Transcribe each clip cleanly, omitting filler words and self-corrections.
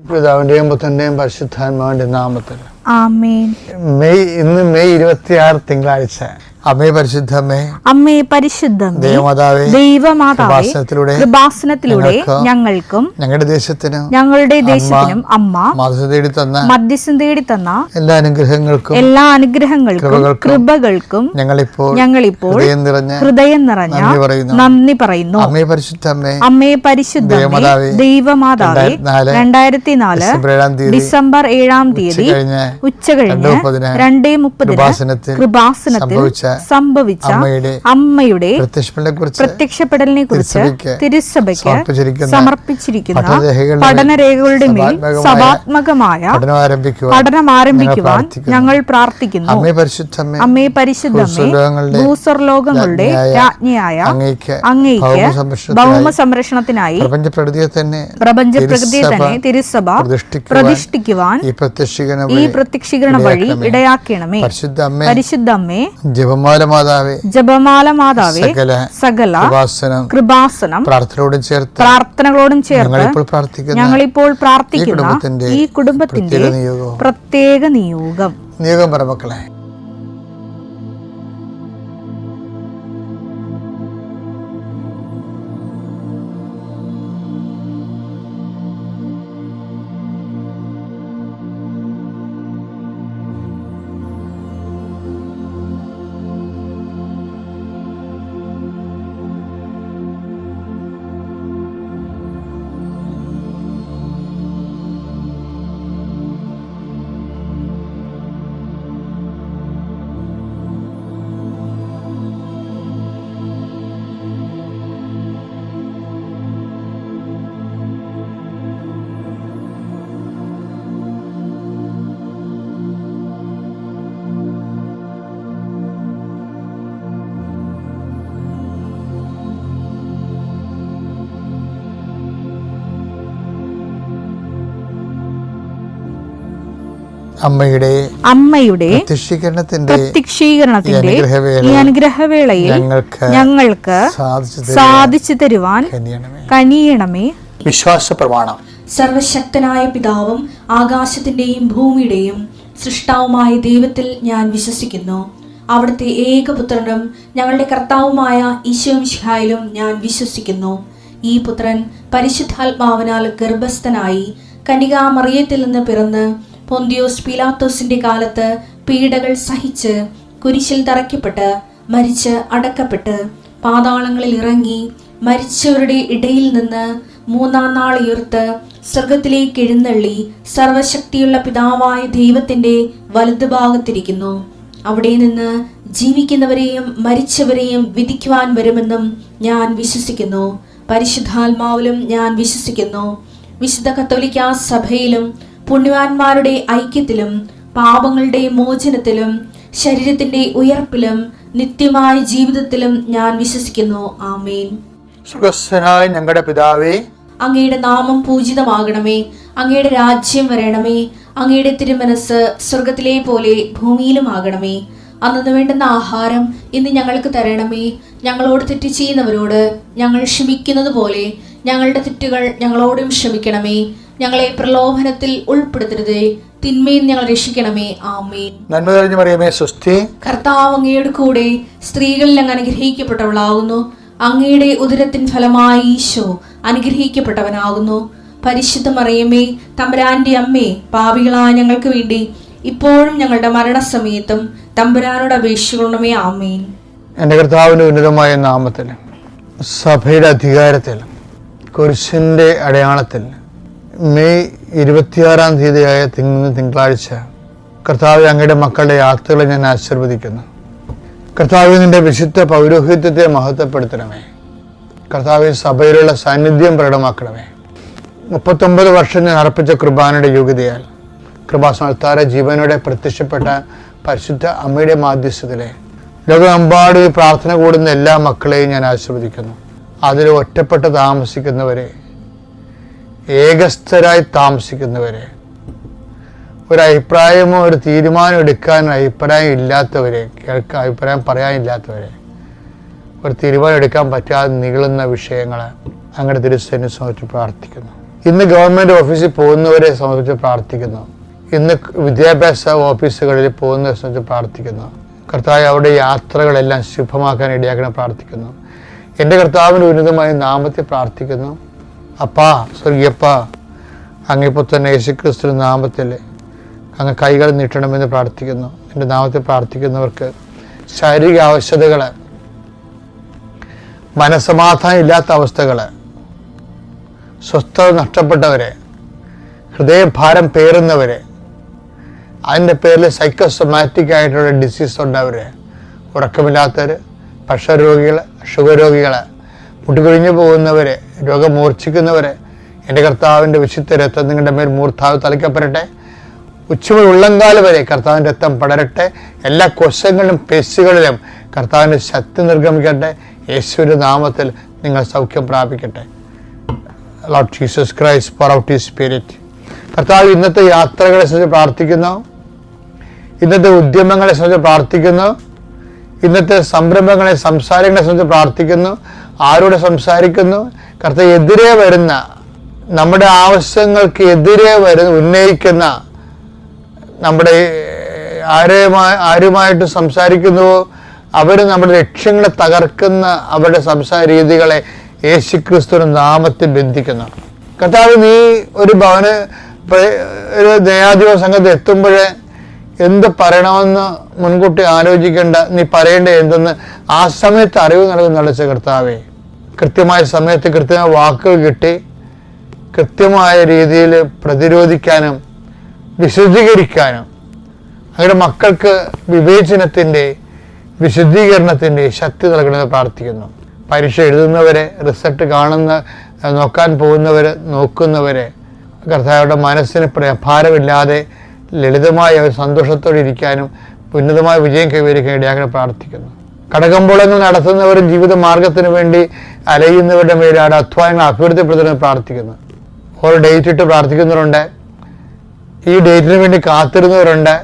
പിതാവിന്റെയും പുത്രന്റെയും പരിശുദ്ധാത്മാവിന്റെ നാമത്തിൽ ആമേൻ. ഇന്ന് മെയ് 26 തിങ്കളാഴ്ച. അമ്മേ പരിശുദ്ധമ്മേ, അമ്മേ പരിശുദ്ധമേ, ദൈവമാതാവേ, ദൈവമാതാവേ, കൃപാസനത്തിലൂടെ ഞങ്ങൾക്കും ഞങ്ങളുടെ ദേശത്തിനും അമ്മ മധ്യസ്ഥം തേടി തന്ന എല്ലാ അനുഗ്രഹങ്ങൾക്കും കൃപകൾക്കും ഞങ്ങളിപ്പോൾ ഹൃദയം നിറഞ്ഞ നന്ദി പറയുന്നു. അമ്മേ പരിശുദ്ധമ്മേ, അമ്മേ പരിശുദ്ധമേ, ദൈവമാതാവേ, 2004 ഡിസംബർ 7 ഉച്ചകഴിഞ്ഞ് 2:30 കൃപാസനത്തിൽ സംഭവിച്ച അമ്മയുടെ പ്രത്യക്ഷപ്പെടലിനെ കുറിച്ച് തിരുസഭയ്ക്ക് സമർപ്പിച്ചിരിക്കുന്ന പഠനരേഖകളുടെ മേൽ സഭാത്മകമായ പഠനം ആരംഭിക്കുവാൻ ഞങ്ങൾ പ്രാർത്ഥിക്കുന്നു. അമ്മേ പരിശുദ്ധമേ, ഭൂസ്വർലോകങ്ങളുടെ രാജ്ഞിയായ അങ്ങേയ്ക്ക് ഭൗമ സംരക്ഷണത്തിനായി പ്രപഞ്ചപ്രകൃതിയെ തന്നെ തിരുസഭ പ്രതിഷ്ഠിക്കുവാൻ ഈ പ്രത്യക്ഷീകരണ വഴി ഇടയാക്കണമേ. പരിശുദ്ധമ്മേ, ജപമാല മാതാവേ, സകല കൃപാസനം പ്രാർത്ഥനകളോടും ചേർത്ത് ഞങ്ങളിപ്പോൾ പ്രാർത്ഥിക്കുന്ന ഈ കുടുംബത്തിന്റെ പ്രത്യേക നിയോഗം പറമക്കളെ. അമ്മയുടെ പ്രത്യക്ഷീകരണത്തിന്റെ ഈ അനുഗ്രഹവേളയിൽ ഞങ്ങൾക്ക് സാധിച്ചു തരുവാൻ കനിയണമേ. വിശ്വാസ പ്രമാണം. സർവശക്തനായ പിതാവും ആകാശത്തിന്റെയും ഭൂമിയുടെയും സൃഷ്ടാവുമായ ദൈവത്തിൽ ഞാൻ വിശ്വസിക്കുന്നു. അവിടുത്തെ ഏകപുത്രനും ഞങ്ങളുടെ കർത്താവുമായ ഈശോ മിശിഹായിലും ഞാൻ വിശ്വസിക്കുന്നു. ഈ പുത്രൻ പരിശുദ്ധാത്മാവിനാൽ ഗർഭസ്ഥനായി കന്യകാമറിയത്തിൽ നിന്ന് പിറന്ന് പൊന്തിയോസ് പീലാത്തോസിന്റെ കാലത്ത് പീഡകൾ സഹിച്ച് കുരിശിൽ തറയ്ക്കപ്പെട്ട് മരിച്ച് അടക്കപ്പെട്ട് പാതാളങ്ങളിൽ ഇറങ്ങി മരിച്ചവരുടെ ഇടയിൽ നിന്ന് 3-ാം നാൾ ഉയർത്ത് സ്വർഗത്തിലേക്ക് എഴുന്നള്ളി സർവശക്തിയുള്ള പിതാവായ ദൈവത്തിന്റെ വലതുഭാഗത്തിരിക്കുന്നു. അവിടെ നിന്ന് ജീവിക്കുന്നവരെയും മരിച്ചവരെയും വിധിക്കുവാൻ വരുമെന്നും ഞാൻ വിശ്വസിക്കുന്നു. പരിശുദ്ധാത്മാവിലും ഞാൻ വിശ്വസിക്കുന്നു. വിശുദ്ധ കത്തോലിക്കാ സഭയിലും പുണ്യവാന്മാരുടെ ഐക്യത്തിലും പാപങ്ങളുടെ മോചനത്തിലും ശരീരത്തിന്റെ ഉയർപ്പിലും നിത്യമായ ജീവിതത്തിലും ഞാൻ വിശ്വസിക്കുന്നു. ആമേൻ. സുഖസ്ഥനായ ഞങ്ങളുടെ പിതാവേ, അങ്ങയുടെ നാമം പൂജിതമാകണമേ. അങ്ങയുടെ രാജ്യം വരണമേ. അങ്ങയുടെ തിരുമനസ് സ്വർഗത്തിലെ പോലെ ഭൂമിയിലും ആകണമേ. അന്നു വേണ്ടുന്ന ആഹാരം ഇന്ന് ഞങ്ങൾക്ക് തരണമേ. ഞങ്ങളോട് തെറ്റ് ചെയ്യുന്നവരോട് ഞങ്ങൾ ക്ഷമിക്കുന്നത് പോലെ ഞങ്ങളുടെ തെറ്റുകൾ ഞങ്ങളോടും ക്ഷമിക്കണമേ. ഞങ്ങളെ പ്രലോഭനത്തിൽ ഉൾപ്പെടുത്തരുതേ, തിന്മയിൽ ഞങ്ങൾ രക്ഷിക്കണമേ. ആമേൻ. നന്മ നിറഞ്ഞ മറിയമേ, സ്വസ്തി. കർത്താവ് അങ്ങയുടെ കൂടെ സ്ത്രീകളിൽ അങ്ങ് അനുഗ്രഹിക്കപ്പെട്ടവളാകുന്നു. അങ്ങയുടെ ഉദരത്തിൻ ഫലമായി ഈശോ അനുഗ്രഹിക്കപ്പെട്ടവനാകുന്നു. പരിശുദ്ധ മറിയമേ, തമ്പുരാന്റെ അമ്മേ, പാപികളായ ഞങ്ങൾക്ക് വേണ്ടി ഇപ്പോഴും ഞങ്ങളുടെ മരണസമയത്തും തമ്പുരാനോട് അപേക്ഷിക്കണമേ. ആമേൻ. എൻ്റെ കർത്താവിന്റെ ഉന്നതമായ നാമത്തിൽ, സഭയുടെ അധികാരത്തിൽ, കുരിശിന്റെ അടയാളത്തിൽ മെയ് 26 തിങ്കളാഴ്ച കർത്താവ് അങ്ങയുടെ മക്കളുടെ യാത്രകളെ ഞാൻ ആശീർവദിക്കുന്നു. കർത്താവ് നിന്റെ വിശുദ്ധ പൗരോഹിത്യത്തെ മഹത്വപ്പെടുത്തണമേ. കർത്താവ് സഭയിലുള്ള സാന്നിധ്യം പ്രകടമാക്കണമേ. 39 വർഷം ഞാൻ അർപ്പിച്ച കൃപാനയുടെ യോഗ്യതയാൽ കൃപാസനത്താര ജീവനോടെ പ്രത്യക്ഷപ്പെട്ട പരിശുദ്ധ അമ്മയുടെ മാധ്യസ്ഥത്തിലെ ലോകമെമ്പാടും പ്രാർത്ഥന കൂടുന്ന എല്ലാ മക്കളെയും ഞാൻ ആശീർവദിക്കുന്നു. അതിൽ ഒറ്റപ്പെട്ട് താമസിക്കുന്നവരെ, ഏകസ്ഥരായി താമസിക്കുന്നവരെ, ഒരു അഭിപ്രായമോ ഒരു തീരുമാനം എടുക്കാൻ അഭിപ്രായം ഇല്ലാത്തവരെ, അഭിപ്രായം പറയാനില്ലാത്തവരെ, ഒരു തീരുമാനം എടുക്കാൻ പറ്റാതെ നീളുന്ന വിഷയങ്ങൾ അങ്ങയുടെ തിരുസന്നിധിയിൽ പ്രാർത്ഥിക്കുന്നു. ഇന്ന് ഗവൺമെൻറ് ഓഫീസിൽ പോകുന്നവരെ സംബന്ധിച്ച് പ്രാർത്ഥിക്കുന്നു. ഇന്ന് വിദ്യാഭ്യാസ ഓഫീസുകളിൽ പോകുന്നവരെ സംബന്ധിച്ച് പ്രാർത്ഥിക്കുന്നു. കർത്താവ് അവരുടെ യാത്രകളെല്ലാം ശുഭമാക്കാൻ ഇടയാക്കണം പ്രാർത്ഥിക്കുന്നു. എൻ്റെ കർത്താവിൻ്റെ ഉന്നതമായ നാമത്തിൽ പ്രാർത്ഥിക്കുന്നു. അപ്പാ, സ്വർഗീയപ്പാ, അങ്ങിപ്പോൾ തന്നെ യേശുക്രിസ്തു നാമത്തിൽ അങ്ങ് കൈകൾ നീട്ടണമെന്ന് പ്രാർത്ഥിക്കുന്നു. എൻ്റെ നാമത്തിൽ പ്രാർത്ഥിക്കുന്നവർക്ക് ശാരീരിക ആവശ്യതകൾ, മനസ്സമാധാനം ഇല്ലാത്ത അവസ്ഥകൾ, സ്വസ്ഥത നഷ്ടപ്പെട്ടവരെ, ഹൃദയഭാരം പേറുന്നവരെ, അതിൻ്റെ പേരിൽ സൈക്കോസൊമാറ്റിക് ആയിട്ടുള്ള ഡിസീസ് ഉണ്ടവരെ, ഉറക്കമില്ലാത്തവർ, പ്രഷർ രോഗികൾ, ഷുഗർ രോഗികൾ, മുട്ടുകൊഴിഞ്ഞു പോകുന്നവരെ, രോഗം മൂർച്ഛിക്കുന്നവരെ, എൻ്റെ കർത്താവിൻ്റെ വിശുദ്ധ രക്തം നിങ്ങളുടെ മേൽ മൂർധാവ് തളിക്കപ്പെടട്ടെ. ഉച്ചമുതൽ ഉള്ളങ്കാല് വരെ കർത്താവിൻ്റെ രക്തം പടരട്ടെ. എല്ലാ കോശങ്ങളിലും പേശികളിലും കർത്താവിൻ്റെ ശക്തി നിർഗമിക്കട്ടെ. യേശുവിൻ്റെ നാമത്തിൽ നിങ്ങൾ സൗഖ്യം പ്രാപിക്കട്ടെ. Lord Jesus Christ, pour out his spirit. കർത്താവ് ഇന്നത്തെ യാത്രകളെ സംബന്ധിച്ച് പ്രാർത്ഥിക്കുന്നു. ഇന്നത്തെ ഉദ്യമങ്ങളെ സംബന്ധിച്ച് പ്രാർത്ഥിക്കുന്നു. ഇന്നത്തെ സംരംഭങ്ങളെ, സംസാരങ്ങളെ സംബന്ധിച്ച് പ്രാർത്ഥിക്കുന്നു. ആരോട് സംസാരിക്കുന്നു? കർത്താവ് എതിരെ വരുന്ന, നമ്മുടെ ആവശ്യങ്ങൾക്ക് എതിരെ ഉന്നയിക്കുന്ന, നമ്മുടെ ആരുമായിട്ട് സംസാരിക്കുന്നുവോ അവർ നമ്മുടെ ലക്ഷ്യങ്ങളെ തകർക്കുന്ന അവരുടെ സംസാര രീതികളെ യേശുക്രിസ്തുവിന്റെ നാമത്തിൽ ബന്ധിക്കുന്നു. കർത്താവ്, നീ ഒരു ഒരു ന്യായാധിപ സംഘത്തിൽ എത്തുമ്പോഴേ എന്ത് പറയണമെന്ന് മുൻകൂട്ടി ആലോചിക്കേണ്ട, നീ പറയേണ്ട എന്തെന്ന് ആ സമയത്ത് അറിവ് നൽകുന്ന കർത്താവേ, കൃത്യമായ സമയത്ത് കൃത്യമായ വാക്കുകൾ കിട്ടി കൃത്യമായ രീതിയിൽ പ്രതിരോധിക്കാനും വിശദീകരിക്കാനും അവരുടെ മക്കൾക്ക് വിവേചനത്തിൻ്റെ, വിശദീകരണത്തിൻ്റെ ശക്തി നൽകണമെന്ന് പ്രാർത്ഥിക്കുന്നു. പരീക്ഷ എഴുതുന്നവരെ, റിസൾട്ട് നോക്കാൻ പോകുന്നവരെ, നോക്കുന്നവരെ, കർത്താവരുടെ മനസ്സിന് ഭാരമില്ലാതെ ലളിതമായ ഒരു സന്തോഷത്തോടെ ഇരിക്കാനും ഉന്നതമായ വിജയം കൈവരിക്കാൻ ഇടയാക്കാൻ പ്രാർത്ഥിക്കുന്നു. കടകമ്പോളങ്ങൾ നടത്തുന്നവരും ജീവിത മാർഗത്തിന് വേണ്ടി അലയുന്നവരുടെ മേലാണ് അധ്വാനങ്ങൾ അഭിവൃദ്ധിപ്പെടുത്തുന്നത് പ്രാർത്ഥിക്കുന്നു. ഓരോ ഡേറ്റ് ഇട്ട് പ്രാർത്ഥിക്കുന്നവരുണ്ട്, ഈ ഡേറ്റിന് വേണ്ടി കാത്തിരുന്നവരുണ്ട്,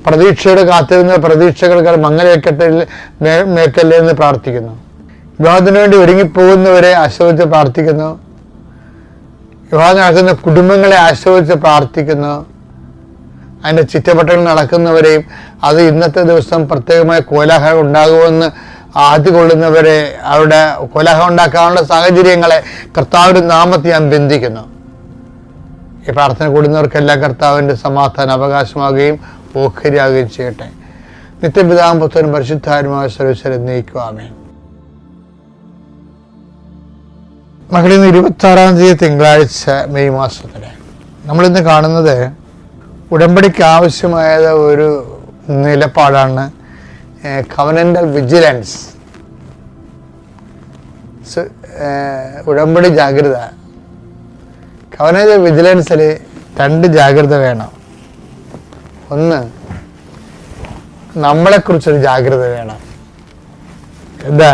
പ്രതീക്ഷയോട് കാത്തിരുന്ന പ്രതീക്ഷകൾക്ക് മങ്ങലേക്കട്ടെ മേക്കല്ലേ എന്ന് പ്രാർത്ഥിക്കുന്നു. വിവാഹത്തിന് വേണ്ടി ഒരുങ്ങിപ്പോകുന്നവരെ ആശ്രയിച്ച് പ്രാർത്ഥിക്കുന്നു. വിവാഹം നടക്കുന്ന കുടുംബങ്ങളെ ആശ്രയിച്ച് പ്രാർത്ഥിക്കുന്നു. അതിൻ്റെ ചുറ്റവട്ടങ്ങൾ നടക്കുന്നവരെയും അത് ഇന്നത്തെ ദിവസം പ്രത്യേകമായ കോലാഹലം ഉണ്ടാകുമെന്ന് ആദ്യ കൊള്ളുന്നവരെ, അവരുടെ കോലാഹലം ഉണ്ടാക്കാനുള്ള സാഹചര്യങ്ങളെ കർത്താവിൻ്റെ നാമത്തിൽ ഞാൻ ബന്ധിക്കുന്നു. ഈ പ്രാർത്ഥന കൂടുന്നവർക്കെല്ലാം കർത്താവിൻ്റെ സമാധാനം അവകാശമാകുകയും ഓഹരിയാകുകയും ചെയ്യട്ടെ. നിത്യപിതാവും പുത്രനും പരിശുദ്ധാത്മാവുമായ സർവ്വീശ്വരൻ നയിക്കുവാമേ. മകളിൽ നിന്ന് 26-ാം തീയതി തിങ്കളാഴ്ച മെയ് മാസത്തിലെ നമ്മളിന്ന് കാണുന്നത് ഉടമ്പടിക്ക് ആവശ്യമായ ഒരു നിലപാടാണ് കവനൻ്റൽ വിജിലൻസ്, ഉടമ്പടി ജാഗ്രത. കവനൻ്റൽ വിജിലൻസിൽ 2 ജാഗ്രത വേണം. ഒന്ന്, നമ്മളെക്കുറിച്ചൊരു ജാഗ്രത വേണം. എന്താ?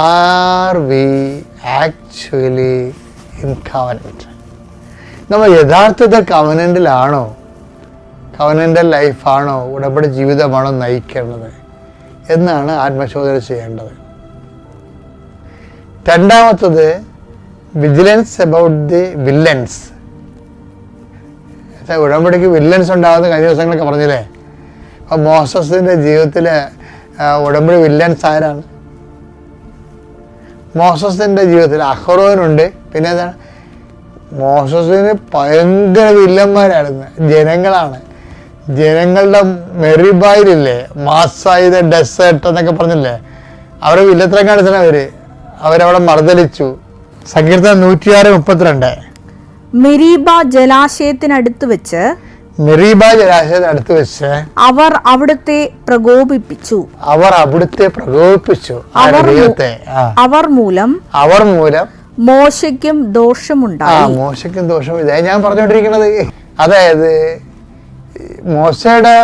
Are we actually in covenant? നമ്മൾ യഥാർത്ഥത്തിൽ കവനന്റിലാണോ? കവനന്റൽ ലൈഫാണോ, ഉടമ്പടി ജീവിതമാണോ നയിക്കേണ്ടത് എന്നാണ് ആത്മശോധന ചെയ്യേണ്ടത്. രണ്ടാമത്തത് വിജിലൻസ് അബൌട്ട് ദി വില്ലൻസ്. ഉടമ്പടിക്ക് വില്ലൻസ് ഉണ്ടാകുന്ന കഴിഞ്ഞ ദിവസങ്ങളൊക്കെ പറഞ്ഞില്ലേ? അപ്പം മോസസിൻ്റെ ജീവിതത്തിലെ ഉടമ്പടി വില്ലൻസ് ആരാണ്? മോസസിൻ്റെ ജീവിതത്തിൽ അഹ്റോനുണ്ട്. പിന്നെ എന്താണ്? മോസസിന് ഭയങ്കര വില്ലന്മാരായിരുന്നു ജനങ്ങളാണ്. ജനങ്ങളുടെ മെറിബായിലില്ലേ, മാസായത് ഡെസേർട്ട് എന്നൊക്കെ പറഞ്ഞില്ലേ, അവരെ വില്ലത്തരം കാണിച്ചാണ് അവരവിടെ മർദ്ദലിച്ചു. സങ്കീർത്തനം 106:32. മെരീബ ജലാശയത്തിനടുത്ത് വെച്ച് അവർ അവിടുത്തെ പ്രകോപിപ്പിച്ചു. അവർ മൂലം മോശയ്ക്കും ദോഷമുണ്ടായി. മോശയ്ക്കും ദോഷം. ഇതായി ഞാൻ പറഞ്ഞുകൊണ്ടിരിക്കുന്നത്. അതായത് മോശയുടെ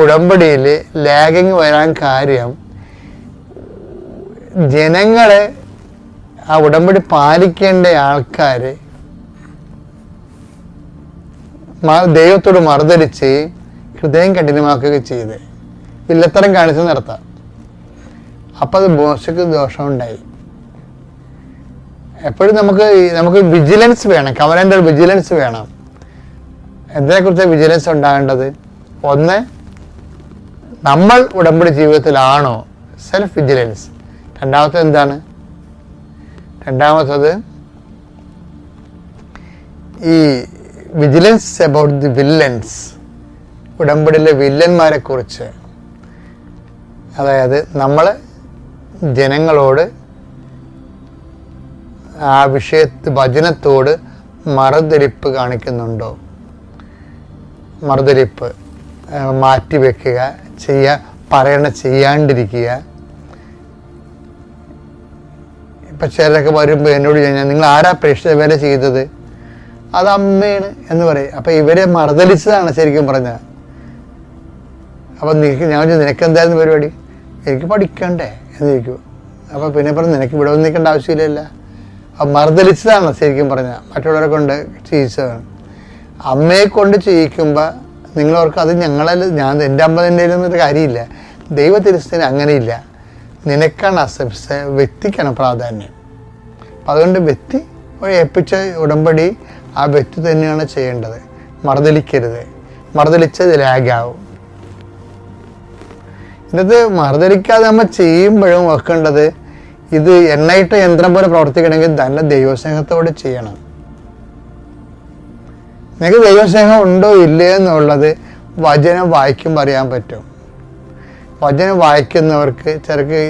ഉടമ്പടിയിൽ ലാഗിങ് വരാൻ കാര്യം ജനങ്ങളെ, ആ ഉടമ്പടി പാലിക്കേണ്ട ആൾക്കാർ ദൈവത്തോട് മറുതലിച്ച് ഹൃദയം കഠിനമാക്കുകയൊക്കെ ചെയ്ത് വില്ലത്തരം കാണിച്ച് നടത്താം. അപ്പം അത് മോശയ്ക്ക് ദോഷമുണ്ടായി. എപ്പോഴും നമുക്ക് വിജിലൻസ് വേണം, കവനൻ്റൽ വിജിലൻസ് വേണം. എന്തിനെക്കുറിച്ച് വിജിലൻസ് ഉണ്ടാകേണ്ടത്? ഒന്ന്, നമ്മൾ ഉടമ്പടി ജീവിതത്തിലാണോ, സെൽഫ് വിജിലൻസ്. രണ്ടാമത്തത് എന്താണ്? രണ്ടാമത്തത് ഈ വിജിലൻസ് അബൌട്ട് ദി വില്ലൻസ്, ഉടമ്പടിയിലെ വില്ലന്മാരെ കുറിച്ച്. അതായത് നമ്മൾ ജനങ്ങളോട് ആ വചനത്തോട് മറുതിരിപ്പ് കാണിക്കുന്നുണ്ടോ, മറുതിരിപ്പ് മാറ്റിവെക്കുക, ചെയ്യാണ്ടിരിക്കുക. ഇപ്പം ചിലരൊക്കെ വരുമ്പോൾ എന്നോട് ചോദിച്ചാൽ നിങ്ങൾ ആരാ പ്രേക്ഷിത വേല ചെയ്തത്? അത് അമ്മയാണ് എന്ന് പറയും. അപ്പം ഇവരെ മറുതലിച്ചതാണ് ശരിക്കും പറഞ്ഞാൽ. അപ്പം ഞാൻ നിനക്കെന്തായിരുന്നു പരിപാടി? എനിക്ക് പഠിക്കണ്ടേ എന്ന് ചോദിക്കും. അപ്പം പിന്നെ പറഞ്ഞു നിനക്ക് ഇവിടെ വന്ന് നിൽക്കേണ്ട ആവശ്യമില്ല. അപ്പം മറുതലിച്ചതാണ് ശരിക്കും പറഞ്ഞാൽ, മറ്റുള്ളവരെ കൊണ്ട് ചെയ്യിച്ചതാണ്. അമ്മയെ കൊണ്ട് ചെയ്യിക്കുമ്പോൾ നിങ്ങളവർക്ക് അത് എൻ്റെ അമ്മ തന്നെ ഇരുന്നൊരു കാര്യമില്ല. ദൈവ തിരുസ്ഥന് അങ്ങനെയില്ല. നിനക്കാണ് വ്യക്തിക്കാണ് പ്രാധാന്യം. അപ്പം അതുകൊണ്ട് വ്യക്തി ഏൽപ്പിച്ച ഉടമ്പടി ആ വ്യക്തി തന്നെയാണ് ചെയ്യേണ്ടത്. മറുതലിക്കരുത്. മറുതലിച്ചത് ലാഗാവും. ഇന്നത് മറുതലിക്കാതെ നമ്മൾ ചെയ്യുമ്പോഴും വെക്കേണ്ടത്, ഇത് എണ്ണയിട്ട യന്ത്രം പോലെ പ്രവർത്തിക്കണമെങ്കിൽ തന്നെ ദൈവസ്നേഹത്തോടെ ചെയ്യണം. നിങ്ങൾക്ക് ദൈവസ്നേഹം ഉണ്ടോ ഇല്ലേ എന്നുള്ളത് വചനം വായിക്കുമ്പോൾ അറിയാൻ പറ്റും. വചനം വായിക്കുന്നവർക്ക് ചിലർക്ക്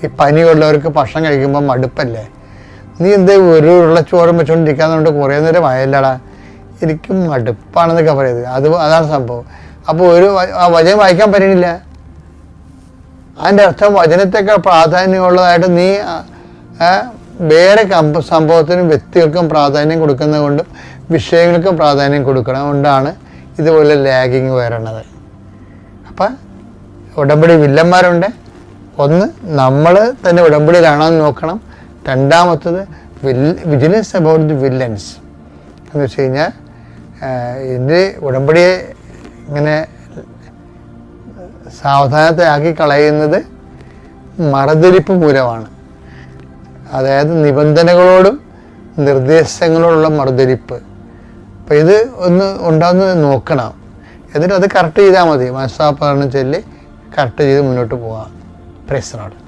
ഈ പനിയുള്ളവർക്ക് ഭക്ഷണം കഴിക്കുമ്പോൾ മടുപ്പല്ലേ, നീ എന്തേ ഒരു ഉരുളച്ചോറും വെച്ചുകൊണ്ടിരിക്കാന്നുകൊണ്ട് കുറേ നേരം ആയല്ലടാ, എനിക്ക് മടുപ്പാണെന്നൊക്കെ പറയുന്നത്. അതാണ് സംഭവം. അപ്പോൾ വചനം വായിക്കാൻ പറ്റണില്ല. അതിൻ്റെ അർത്ഥം വചനത്തേക്കാൾ പ്രാധാന്യമുള്ളതായിട്ട് നീ വേറെ സംഭവത്തിനും വ്യക്തികൾക്കും പ്രാധാന്യം കൊടുക്കുന്നത് കൊണ്ടും വിഷയങ്ങൾക്കും പ്രാധാന്യം കൊടുക്കണം കൊണ്ടാണ് ഇതുപോലെ ലാഗിങ് വരണത്. അപ്പം ഉടമ്പടി വില്ലന്മാരുണ്ട്. ഒന്ന്, നമ്മൾ തന്നെ ഉടമ്പടിയിലാണോ എന്ന് നോക്കണം. രണ്ടാമത്തത് വിജിലൻസ് അബൌട്ട് ദി വില്ലൻസ് എന്ന് വെച്ച് കഴിഞ്ഞാൽ ഇതിൻ്റെ ഉടമ്പടിയെ ഇങ്ങനെ സാവധാനത്തെ ആക്കി കളയുന്നത് മറുതിരിപ്പ് മൂലമാണ്. അതായത് നിബന്ധനകളോടും നിർദ്ദേശങ്ങളോടുള്ള മറുതിരിപ്പ്. അപ്പം ഇത് ഒന്ന് ഉണ്ടാകുന്നത് നോക്കണം. എന്നിട്ട് അത് കറക്റ്റ് ചെയ്താൽ മതി. മനസ്സാപ്പറഞ്ഞ് ചൊല്ലി കറക്റ്റ് ചെയ്ത് മുന്നോട്ട് പോകാം. Praise the Lord.